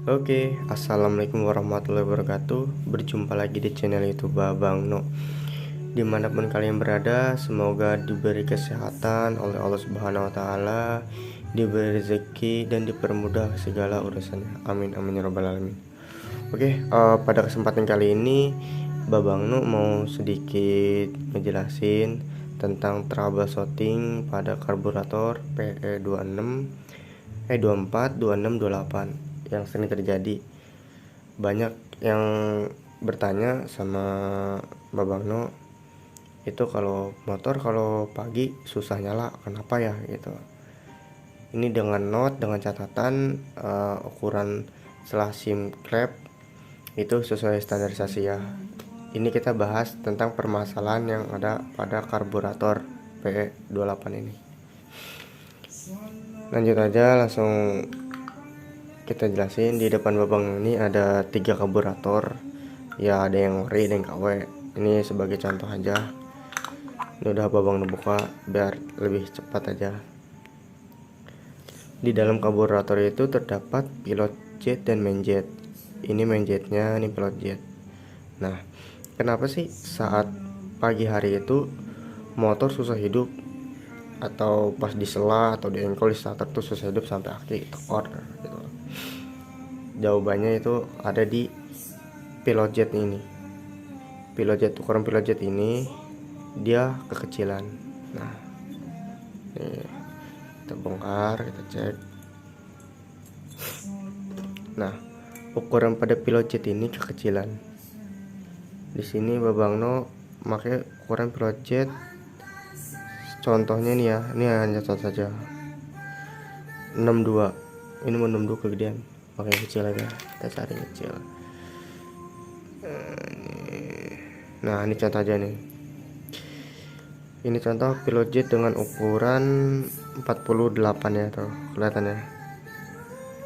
Oke, assalamualaikum warahmatullahi wabarakatuh. Berjumpa lagi di channel YouTube Babang No. Dimanapun kalian berada, semoga diberi kesehatan oleh Allah Subhanahu Wa Taala, diberi rezeki dan dipermudah segala urusannya. Amin amin ya robbal alamin. Oke, pada kesempatan kali ini Babang No mau sedikit ngejelasin tentang troubleshooting pada karburator PE26 24 26 28 yang sering terjadi. Banyak yang bertanya sama Babang No, itu kalau motor kalau pagi susah nyala kenapa ya gitu. Ini dengan note, dengan catatan ukuran SIM klep itu sesuai standarisasi ya. Ini kita bahas tentang permasalahan yang ada pada karburator PE28 ini. Lanjut aja, langsung kita jelasin. Di depan Babang ini ada 3 karburator ya, ada yang ori, ada yang KW. Ini sebagai contoh aja. Ini udah Babang buka biar lebih cepat aja. Di dalam karburator itu terdapat pilot jet dan main jet. Ini main jetnya, ini pilot jet. Nah, kenapa sih saat pagi hari itu motor susah hidup, atau pas disela atau di engkol di starter tuh susah hidup sampai aki tekor gitu? Jawabannya itu ada di pilot jet ini. Pilot jet, ukuran pilot jet ini dia kekecilan. Nah, ini kita bongkar, kita cek. Nah, ukuran pada pilot jet ini kekecilan. Di sini Babang No pakai ukuran pilot jet. Contohnya nih ya, ini hanya contoh saja. 62. Ini mau 62 kegedean. Pakai kecil aja, kita cari kecil. Nah, ini contoh aja nih. Ini contoh pilot jet dengan ukuran 48 ya, tuh kelihatannya.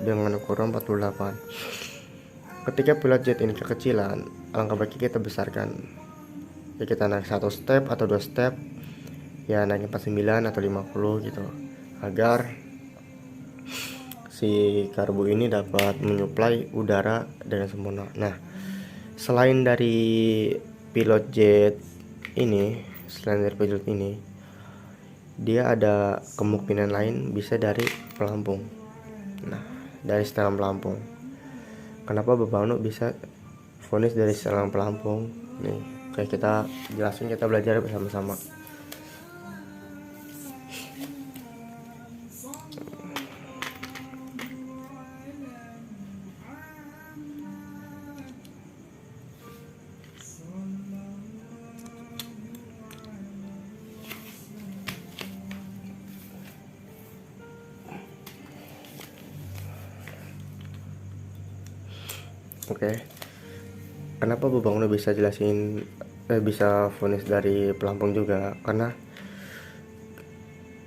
Dengan ukuran 48. Ketika pilot jet ini kekecilan, alangkah baiknya kita besarkan. Ya, kita naik 1 step atau 2 step. Ya, naik 49 atau 50 gitu, agar si karbu ini dapat menyuplai udara dengan sempurna. Nah, selain dari pilot jet ini, dia ada kemungkinan lain bisa dari pelampung. Nah, dari setelan pelampung. Kenapa Babang No bisa vonis dari setelan pelampung? Nih, kayak kita jelasin, kita belajar bersama-sama. Oke. Kenapa Babang No bisa jelasin bisa vonis dari pelampung juga? Karena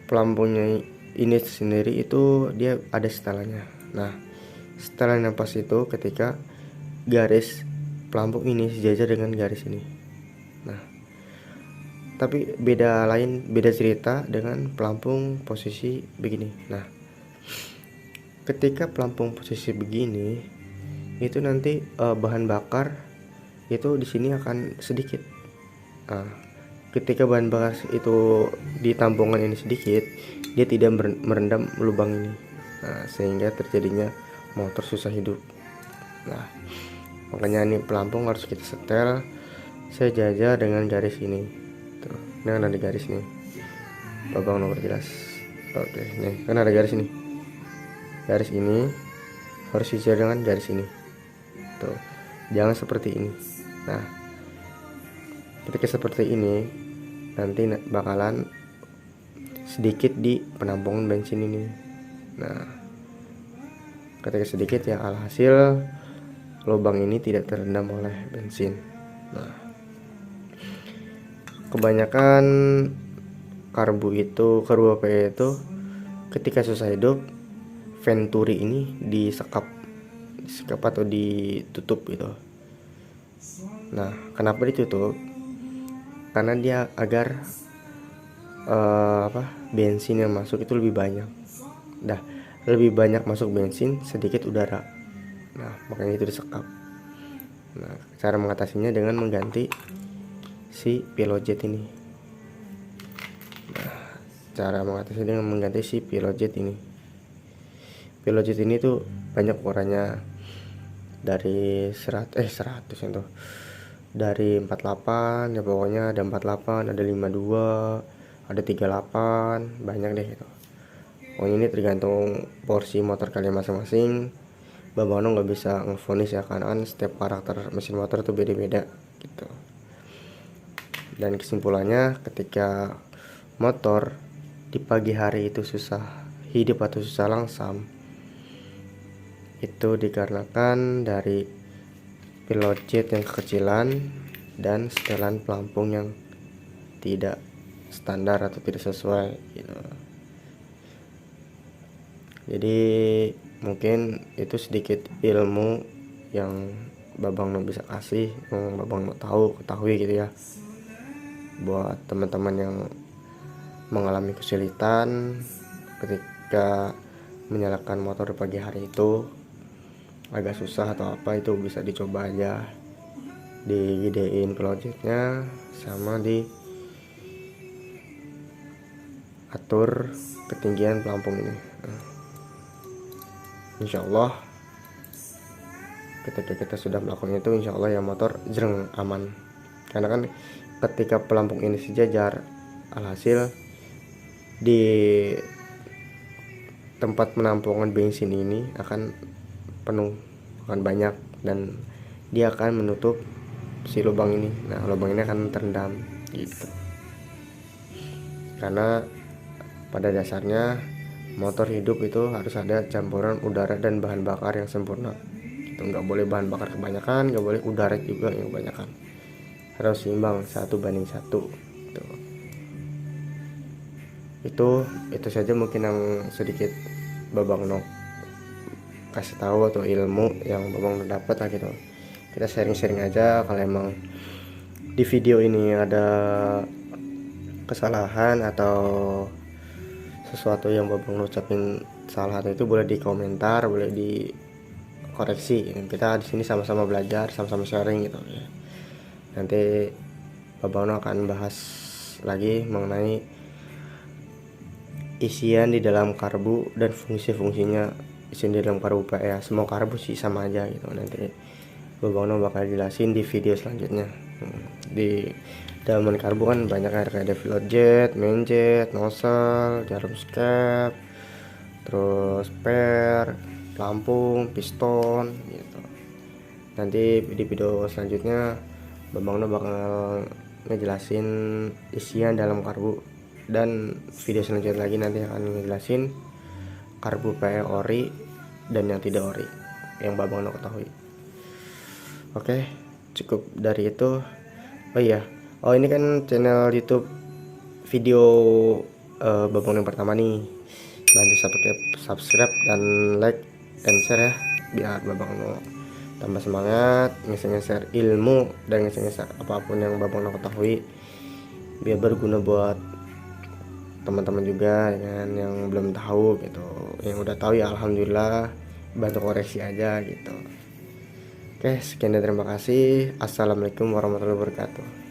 pelampungnya ini sendiri itu dia ada setelannya. Nah, setelan yang pas itu ketika garis pelampung ini sejajar dengan garis ini. Nah, tapi beda cerita dengan pelampung posisi begini. Nah, ketika pelampung posisi begini itu nanti bahan bakar itu di sini akan sedikit. Nah, ketika bahan bakar itu di tampungan ini sedikit, dia tidak merendam lubang ini. Nah, sehingga terjadinya motor susah hidup. Nah, makanya ini pelampung harus kita setel sejajar dengan garis ini. Tuh, dengan ada garis nih. Babang nomor jelas. Oke, nih kan ada garis ini. Garis ini harus sejajar dengan garis ini. Tuh, jangan seperti ini. Nah, ketika seperti ini nanti bakalan sedikit di penampungan bensin ini. Nah, ketika sedikit ya alhasil lubang ini tidak terendam oleh bensin. Nah, kebanyakan karbu PE itu ketika susah hidup, venturi ini disekap atau ditutup gitu. Nah, kenapa ditutup? Karena dia agar bensin yang masuk itu lebih banyak. Lebih banyak masuk bensin, sedikit udara. Nah, makanya itu disekap. Nah, cara mengatasinya dengan mengganti si pilojet ini. Nah, cara mengatasinya dengan mengganti si pilojet ini. Pilojet ini tuh banyak ukurannya, dari 100 itu dari 48 ya, pokoknya ada 48, ada 52, ada 38, banyak deh gitu. Pokoknya ini tergantung porsi motor kalian masing-masing. Bang Ono nggak bisa ngevonis ya, karena kan setiap karakter mesin motor tuh beda-beda gitu. Dan kesimpulannya, ketika motor di pagi hari itu susah hidup atau susah langsam, itu dikarenakan dari pilot jet yang kekecilan dan setelan pelampung yang tidak standar atau tidak sesuai gitu. Jadi mungkin itu sedikit ilmu yang Babang No bisa kasih, yang Babang No ketahui gitu ya, buat teman-teman yang mengalami kesulitan ketika menyalakan motor pagi hari itu, agak susah atau apa, itu bisa dicoba aja, digedein projectnya sama diatur ketinggian pelampung ini. Insya Allah ketika kita sudah melakukan itu, insya Allah ya motor jreng aman. Karena kan ketika pelampung ini sejajar, alhasil di tempat penampungan bensin ini akan penuh, akan banyak, dan dia akan menutup si lubang ini. Nah, lubang ini akan terendam gitu. Karena pada dasarnya motor hidup itu harus ada campuran udara dan bahan bakar yang sempurna. Itu nggak boleh bahan bakar kebanyakan, nggak boleh udara juga yang kebanyakan. Harus seimbang 1:1. Itu saja mungkin yang sedikit Babang No kasih tahu atau ilmu yang Babang No dapat lah gitu. Kita sharing-sharing aja. Kalau emang di video ini ada kesalahan atau sesuatu yang Babang No ucapin salah, itu boleh di komentar, boleh dikoreksi. Kita di sini sama-sama belajar, sama-sama sharing gitu ya. Nanti Babang No akan bahas lagi mengenai isian di dalam karbu dan fungsi-fungsinya isian di dalam karbu PE ya. Semua karbu sih sama aja gitu. Nanti Babang No bakal jelasin di video selanjutnya. Di dalaman karbu kan banyak, ada pilot jet, main jet, nozzle, jarum skep, terus per, pelampung, piston gitu. Nanti di video selanjutnya Babang No bakal ngejelasin isian dalam karbu, dan video selanjutnya lagi nanti akan ngejelasin karbu PE ori dan yang tidak ori yang Babang No ketahui. Oke, cukup dari itu. Ini kan channel YouTube video Babang No yang pertama nih. Bantu subscribe dan like dan share ya, biar Babang No tambah semangat nge-share ilmu dan nge-share apapun yang Babang No ketahui, biar berguna buat teman-teman juga kan, yang belum tahu gitu. Yang udah tahu ya alhamdulillah, bantu koreksi aja gitu. Oke, sekian dan terima kasih. Assalamualaikum warahmatullahi wabarakatuh.